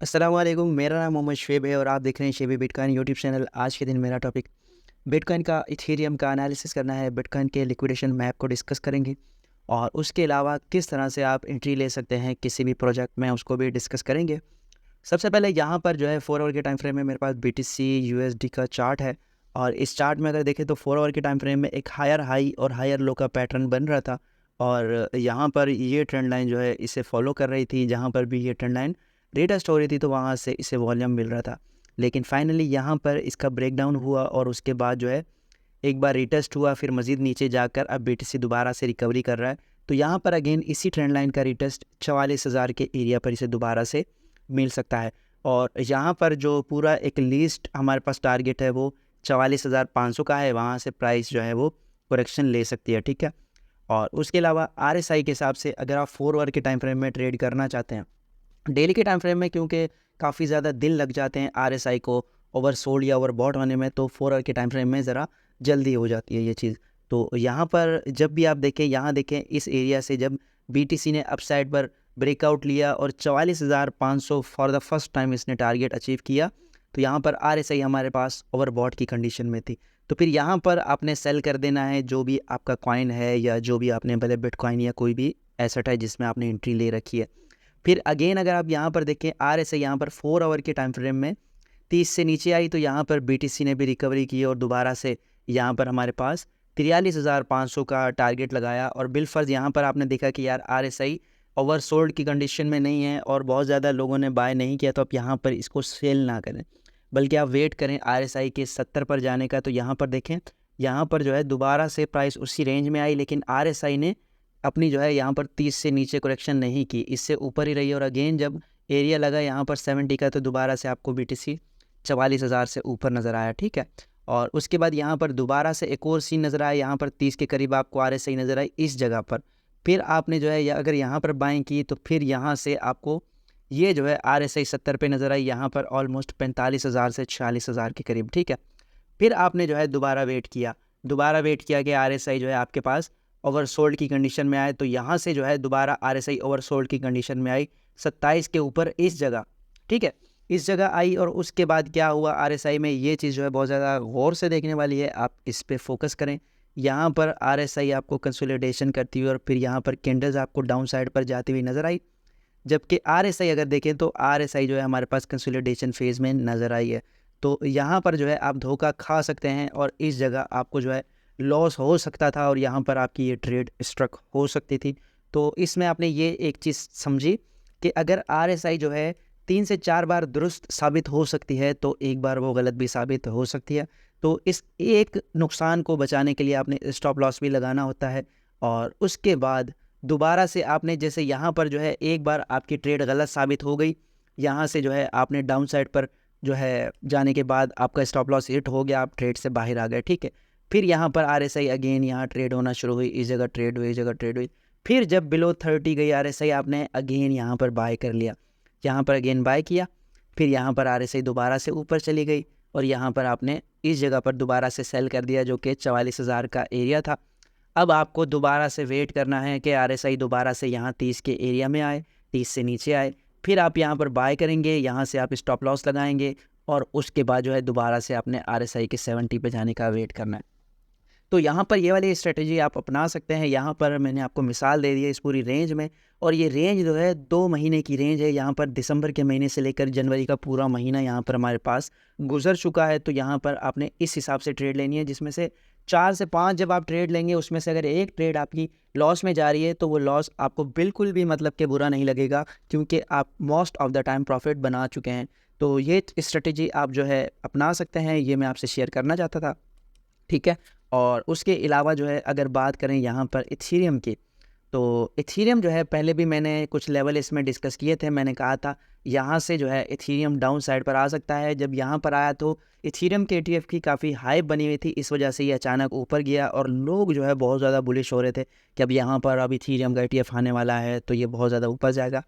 अस्सलाम वालेकुम। मेरा नाम मोहम्मद शुएब है और आप देख रहे हैं शेबी बिटकॉइन यूट्यूब चैनल। आज के दिन मेरा टॉपिक बिटकॉइन का इथेरियम का एनालिसिस करना है। बिटकॉइन के लिक्विडेशन मैप को डिस्कस करेंगे और उसके अलावा किस तरह से आप एंट्री ले सकते हैं किसी भी प्रोजेक्ट में, उसको भी डिस्कस करेंगे। सबसे पहले यहाँ पर जो है 4 आवर के टाइम फ्रेम में मेरे पास BTC USD का चार्ट है और इस चार्ट में अगर देखें तो 4 आवर के टाइम फ्रेम में एक हायर हाई और हायर लो का पैटर्न बन रहा था और यहाँ पर ये ट्रेंड लाइन जो है इसे फॉलो कर रही थी। जहाँ पर भी ये ट्रेंड लाइन रीटेस्ट हो रही थी तो वहाँ से इसे वॉल्यूम मिल रहा था, लेकिन फाइनली यहाँ पर इसका ब्रेकडाउन हुआ और उसके बाद जो है एक बार रीटेस्ट हुआ, फिर मज़ीद नीचे जाकर अब BTC दोबारा से रिकवरी कर रहा है। तो यहाँ पर अगेन इसी ट्रेंड लाइन का रीटेस्ट 44,000 के एरिया पर इसे दोबारा से मिल सकता है और यहाँ पर जो पूरा एक लिस्ट हमारे पास टारगेट है वो 44,500 का है। वहाँ से प्राइस जो है वो करेक्शन ले सकती है, ठीक है। और उसके अलावा RSI के हिसाब से अगर आप 4 आवर के टाइम फ्रेम में ट्रेड करना चाहते हैं, डेली के टाइम फ्रेम में क्योंकि काफ़ी ज़्यादा दिन लग जाते हैं RSI को ओवर सोल्ड या ओवर बॉट होने में, तो 4 आवर के टाइम फ्रेम में ज़रा जल्दी हो जाती है ये चीज़। तो यहाँ पर जब भी आप देखें, यहाँ देखें इस एरिया से जब BTC ने अपसाइड पर ब्रेकआउट लिया और 44,500 फॉर द फर्स्ट टाइम इसने टारगेट अचीव किया, तो यहाँ पर RSI हमारे पास ओवर बॉट की कंडीशन में थी। तो फिर यहाँ पर आपने सेल कर देना है जो भी आपका कॉइन है या जो भी आपने भले बिटकॉइन या कोई भी एसेट है जिसमें आपने एंट्री ले रखी है। फिर अगेन अगर आप यहाँ पर देखें RSI यहाँ पर 4 आवर के टाइम फ्रेम में 30 से नीचे आई, तो यहाँ पर BTC ने भी रिकवरी की और दोबारा से यहाँ पर हमारे पास 43,500 का टारगेट लगाया। और बिलफर्ज यहाँ पर आपने देखा कि यार RSI ओवर सोल्ड की कंडीशन में नहीं है और बहुत ज़्यादा लोगों ने बाय नहीं किया, तो आप यहाँ पर इसको सेल ना करें बल्कि आप वेट करें RSI के 70 पर जाने का। तो यहाँ पर देखें, यहाँ पर जो है दोबारा से प्राइस उसी रेंज में आई, लेकिन RSI ने अपनी जो है यहाँ पर 30 से नीचे करेक्शन नहीं की, इससे ऊपर ही रही। और अगेन जब एरिया लगा यहाँ पर 70 का, तो दोबारा से आपको BTC 44,000 से ऊपर नज़र आया, ठीक है। और उसके बाद यहाँ पर दोबारा से एक और सीन नज़र आया, यहाँ पर 30 के करीब आपको RSI नज़र आई इस जगह पर। फिर आपने जो है या अगर यहाँ पर बाइंग की तो फिर यहाँ से आपको ये जो है RSI 70 पे नज़र आई, यहाँ पर ऑलमोस्ट 45,000 से 46,000 के करीब, ठीक है। फिर आपने जो है दोबारा वेट किया कि RSI जो है आपके पास ओवर सोल्ड की कंडीशन में आए, तो यहाँ से जो है दोबारा RSI ओवर सोल्ड की कंडीशन में आई 27 के ऊपर इस जगह, ठीक है, इस जगह आई। और उसके बाद क्या हुआ RSI में, ये चीज़ जो है बहुत ज़्यादा गौर से देखने वाली है, आप इस पर फोकस करें। यहाँ पर RSI आपको कंसोलिडेशन करती हुई और फिर यहाँ पर कैंडल्स आपको डाउन साइड पर जाती हुई नज़र आई, जबकि RSI अगर देखें तो RSI जो है हमारे पास कंसोलिडेशन फेज़ में नज़र आई है। तो यहाँ पर जो है आप धोखा खा सकते हैं और इस जगह आपको जो है लॉस हो सकता था और यहाँ पर आपकी ये ट्रेड स्ट्रक हो सकती थी। तो इसमें आपने ये एक चीज़ समझी कि अगर RSI जो है 3 से 4 बार दुरुस्त साबित हो सकती है, तो एक बार वो गलत भी साबित हो सकती है। तो इस एक नुकसान को बचाने के लिए आपने स्टॉप लॉस भी लगाना होता है और उसके बाद दोबारा से आपने, जैसे यहाँ पर जो है एक बार आपकी ट्रेड गलत साबित हो गई, यहाँ से जो है आपने डाउन साइड पर जो है जाने के बाद आपका स्टॉप लॉस हिट हो गया, आप ट्रेड से बाहर आ गए, ठीक है। फिर यहाँ पर RSI अगेन यहाँ ट्रेड होना शुरू हुई, इस जगह ट्रेड हुई, इस जगह ट्रेड हुई। फिर जब बिलो 30 गई RSI, आपने अगेन यहाँ पर बाय कर लिया, यहाँ पर अगेन बाय किया। फिर यहाँ पर RSI दोबारा से ऊपर चली गई और यहाँ पर आपने इस जगह पर दोबारा से सेल कर दिया, जो कि 44,000 का एरिया था। अब आपको दोबारा से वेट करना है कि RSI दोबारा से यहाँ 30 के एरिया में आए, 30 से नीचे आए, फिर आप यहाँ पर बाय करेंगे, यहाँ से आप स्टॉप लॉस लगाएंगे और उसके बाद जो है दोबारा से आपने RSI के 70 पे जाने का वेट करना है। तो यहाँ पर ये वाली स्ट्रेटजी आप अपना सकते हैं। यहाँ पर मैंने आपको मिसाल दे दी है इस पूरी रेंज में, और ये रेंज जो है 2 महीने की रेंज है। यहाँ पर दिसंबर के महीने से लेकर जनवरी का पूरा महीना यहाँ पर हमारे पास गुजर चुका है। तो यहाँ पर आपने इस हिसाब से ट्रेड लेनी है, जिसमें से 4 से 5 जब आप ट्रेड लेंगे, उसमें से अगर एक ट्रेड आपकी लॉस में जा रही है तो वो लॉस आपको बिल्कुल भी मतलब कि बुरा नहीं लगेगा, क्योंकि आप most of the time profit बना चुके हैं। तो ये स्ट्रेटजी आप जो है अपना सकते हैं, ये मैं आपसे शेयर करना चाहता था, ठीक है। और उसके अलावा जो है अगर बात करें यहाँ पर इथीरियम की, तो इथीरियम जो है पहले भी मैंने कुछ लेवल इसमें डिस्कस किए थे। मैंने कहा था यहाँ से जो है इथीरियम डाउन साइड पर आ सकता है। जब यहाँ पर आया तो इथीरियम के ETF की काफ़ी हाइप बनी हुई थी, इस वजह से ये अचानक ऊपर गया और लोग जो है बहुत ज़्यादा बुलिश हो रहे थे कि अब यहाँ पर अब इथीरियम का ETF आने वाला है तो ये बहुत ज़्यादा ऊपर जाएगा।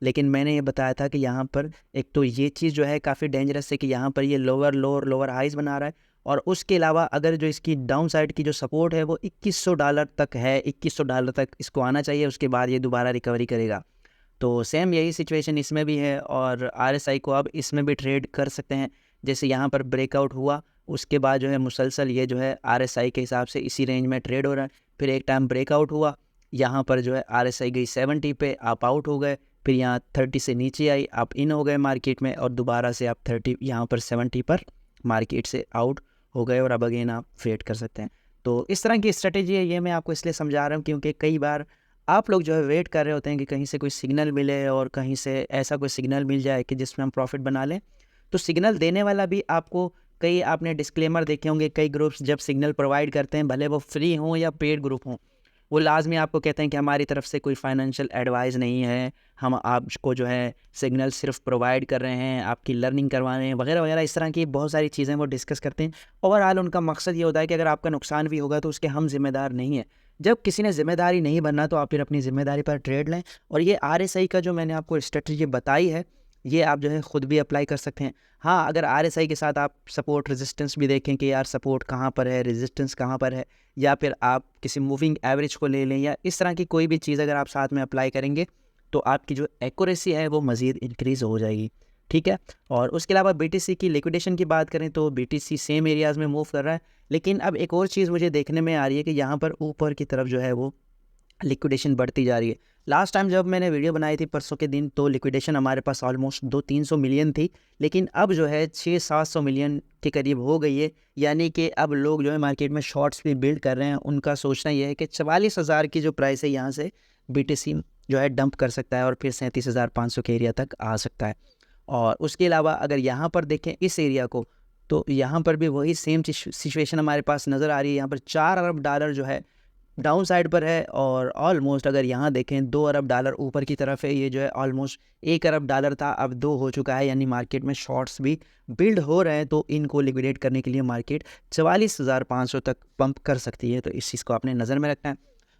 लेकिन मैंने ये बताया था कि यहाँ पर एक तो ये चीज़ जो है काफ़ी डेंजरस है कि यहाँ पर ये लोअर हाइज बना रहा है, और उसके अलावा अगर जो इसकी डाउन साइड की जो सपोर्ट है वो $2100 तक है, $2100 तक इसको आना चाहिए, उसके बाद ये दोबारा रिकवरी करेगा। तो सेम यही सिचुएशन इसमें भी है और RSI को अब इसमें भी ट्रेड कर सकते हैं। जैसे यहाँ पर ब्रेकआउट हुआ, उसके बाद जो है मुसलसल ये जो है RSI के हिसाब से इसी रेंज में ट्रेड हो रहा है। फिर एक टाइम ब्रेकआउट हुआ, यहाँ पर जो है RSI गई 70 पे, आप आउट हो गए। फिर यहाँ 30 से नीचे आई, आप इन हो गए मार्केट में, और दोबारा से आप 30 यहाँ पर 70 पर मार्केट से आउट हो गए और अब अगेन आप वेट कर सकते हैं। तो इस तरह की स्ट्रेटेजी है, ये मैं आपको इसलिए समझा रहा हूँ क्योंकि कई बार आप लोग जो है वेट कर रहे होते हैं कि कहीं से कोई सिग्नल मिले और कहीं से ऐसा कोई सिग्नल मिल जाए कि जिसमें हम प्रॉफिट बना लें। तो सिग्नल देने वाला भी आपको, कई आपने डिस्क्लेमर देखे होंगे, कई ग्रुप्स जब सिग्नल प्रोवाइड करते हैं, भले वो फ्री हों या पेड ग्रुप हों, वो लाजमी आपको कहते हैं कि हमारी तरफ से कोई फाइनेंशियल एडवाइस नहीं है, हम आपको जो है सिग्नल सिर्फ प्रोवाइड कर रहे हैं, आपकी लर्निंग करवा रहे हैं, वगैरह वगैरह। इस तरह की बहुत सारी चीज़ें वो डिस्कस करते हैं। ओवरऑल उनका मकसद ये होता है कि अगर आपका नुकसान भी होगा तो उसके हम जिम्मेदार नहीं हैं। जब किसी ने जिम्मेदारी नहीं बनना तो आप फिर अपनी ज़िम्मेदारी पर ट्रेड लें। और ये RSI का जो मैंने आपको स्ट्रेटजी बताई है, ये आप जो है ख़ुद भी अप्लाई कर सकते हैं। हाँ, अगर RSI के साथ आप सपोर्ट रेजिस्टेंस भी देखें कि यार सपोर्ट कहाँ पर है, रेजिस्टेंस कहाँ पर है, या फिर आप किसी मूविंग एवरेज को ले लें, या इस तरह की कोई भी चीज़ अगर आप साथ में अप्लाई करेंगे तो आपकी जो एक्यूरेसी है वो मज़ीद इंक्रीज़ हो जाएगी। ठीक है। और उसके अलावा BTC की लिक्विडेशन की बात करें तो BTC सेम एरियाज़ में मूव कर रहा है, लेकिन अब एक और चीज़ मुझे देखने में आ रही है कि यहाँ पर ऊपर की तरफ जो है वो लिक्विडेशन बढ़ती जा रही है। लास्ट टाइम जब मैंने वीडियो बनाई थी परसों के दिन, तो लिक्विडेशन हमारे पास ऑलमोस्ट 200-300 मिलियन थी, लेकिन अब जो है 600-700 मिलियन के करीब हो गई है। यानी कि अब लोग जो है मार्केट में शॉर्ट्स भी बिल्ड कर रहे हैं। उनका सोचना ये है कि 44,000 की जो प्राइस है यहाँ से BTC जो है डंप कर सकता है और फिर 37,500 के एरिया तक आ सकता है। और उसके अलावा अगर यहाँ पर देखें इस एरिया को, तो यहाँ पर भी वही सेम सिचुएशन हमारे पास नज़र आ रही है। यहाँ पर $4 अरब जो है डाउन साइड पर है, और ऑलमोस्ट अगर यहाँ देखें $2 अरब ऊपर की तरफ है। ये जो है ऑलमोस्ट $1 अरब था, अब 2 हो चुका है, यानी मार्केट में शॉर्ट्स भी बिल्ड हो रहे हैं। तो इनको लिक्विडेट करने के लिए मार्केट 44,500 तक पंप कर सकती है। तो इस चीज़ को आपने नज़र में रखना है।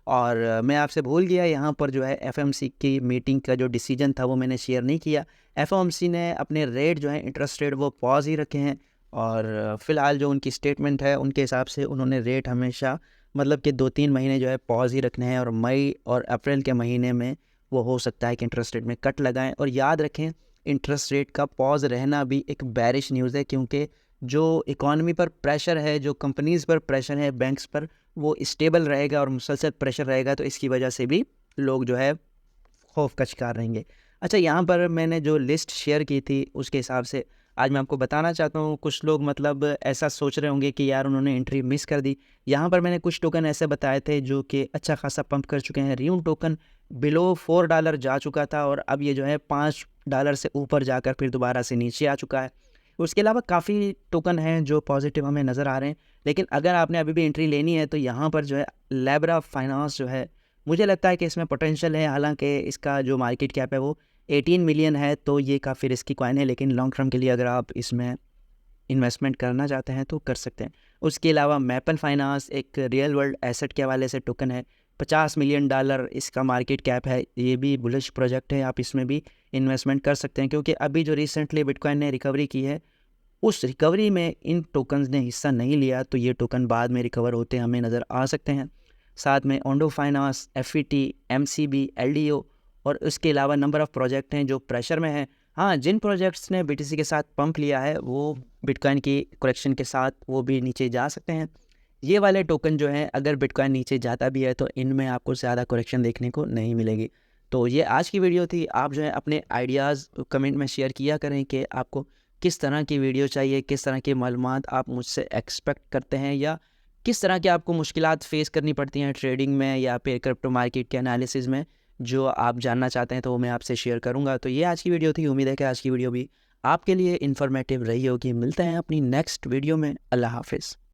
और मैं आपसे भूल गया, यहाँ पर जो है FOMC की मीटिंग का जो डिसीजन था वो मैंने शेयर नहीं किया। FOMC ने अपने रेट जो है इंटरेस्ट रेट वो पॉज ही रखे हैं, और फ़िलहाल जो उनकी स्टेटमेंट है उनके हिसाब से उन्होंने रेट हमेशा मतलब कि 2-3 महीने जो है पॉज ही रखने हैं, और मई और अप्रैल के महीने में वो हो सकता है कि इंटरेस्ट रेट में कट लगाएं। और याद रखें, इंटरेस्ट रेट का पॉज रहना भी एक बैरिश न्यूज़ है, क्योंकि जो इकॉनमी पर प्रेशर है, जो कंपनीज़ पर प्रेशर है, बैंक्स पर, वो स्टेबल रहेगा और मुसलसल प्रेशर रहेगा। तो इसकी वजह से भी लोग जो है खौफ का शिकार रहेंगे। अच्छा, यहाँ पर मैंने जो लिस्ट शेयर की थी उसके हिसाब से आज मैं आपको बताना चाहता हूँ। कुछ लोग मतलब ऐसा सोच रहे होंगे कि यार उन्होंने एंट्री मिस कर दी। यहाँ पर मैंने कुछ टोकन ऐसे बताए थे जो कि अच्छा खासा पंप कर चुके हैं। रियून टोकन बिलो $4 जा चुका था, और अब ये जो है $5 से ऊपर जाकर फिर दोबारा से नीचे आ चुका है। उसके अलावा काफ़ी टोकन हैं जो पॉजिटिव हमें नज़र आ रहे हैं, लेकिन अगर आपने अभी भी एंट्री लेनी है तो यहाँ पर जो है लेब्रा फाइनेंस जो है, मुझे लगता है कि इसमें पोटेंशियल है। हालांकि इसका जो मार्केट कैप है वो 18 मिलियन है, तो ये काफ़ी रिस्की कॉइन है, लेकिन लॉन्ग टर्म के लिए अगर आप इसमें इन्वेस्टमेंट करना चाहते हैं तो कर सकते हैं। उसके अलावा मैपल फाइनेंस एक रियल वर्ल्ड एसेट के हवाले से टोकन है, $50 मिलियन इसका मार्केट कैप है। ये भी बुलिश प्रोजेक्ट है, आप इसमें भी इन्वेस्टमेंट कर सकते हैं, क्योंकि अभी जो रिसेंटली बिटकॉइन ने रिकवरी की है उस रिकवरी में इन टोकन्स ने हिस्सा नहीं लिया, तो ये टोकन बाद में रिकवर होते हमें नज़र आ सकते हैं। साथ में Ondo finance, FET, MCB, LDO, और उसके अलावा नंबर ऑफ़ प्रोजेक्ट हैं जो प्रेशर में हैं। हाँ, जिन प्रोजेक्ट्स ने BTC के साथ पंप लिया है वो बिटकॉइन की करेक्शन के साथ वो भी नीचे जा सकते हैं। ये वाले टोकन जो हैं अगर बिटकॉइन नीचे जाता भी है तो इनमें आपको ज़्यादा करेक्शन देखने को नहीं मिलेगी। तो ये आज की वीडियो थी। आप जो है अपने आइडियाज़ कमेंट में शेयर किया करें कि आपको किस तरह की वीडियो चाहिए, किस तरह की मालूमात आप मुझसे एक्सपेक्ट करते हैं, या किस तरह की आपको मुश्किलात फ़ेस करनी पड़ती हैं ट्रेडिंग में या फिर क्रिप्टो मार्केट के एनालिसिस में, जो आप जानना चाहते हैं तो वो मैं आपसे शेयर करूंगा। तो ये आज की वीडियो थी। उम्मीद है कि आज की वीडियो भी आपके लिए इन्फॉर्मेटिव रही होगी। मिलते हैं अपनी नेक्स्ट वीडियो में। अल्लाह हाफ़िज़।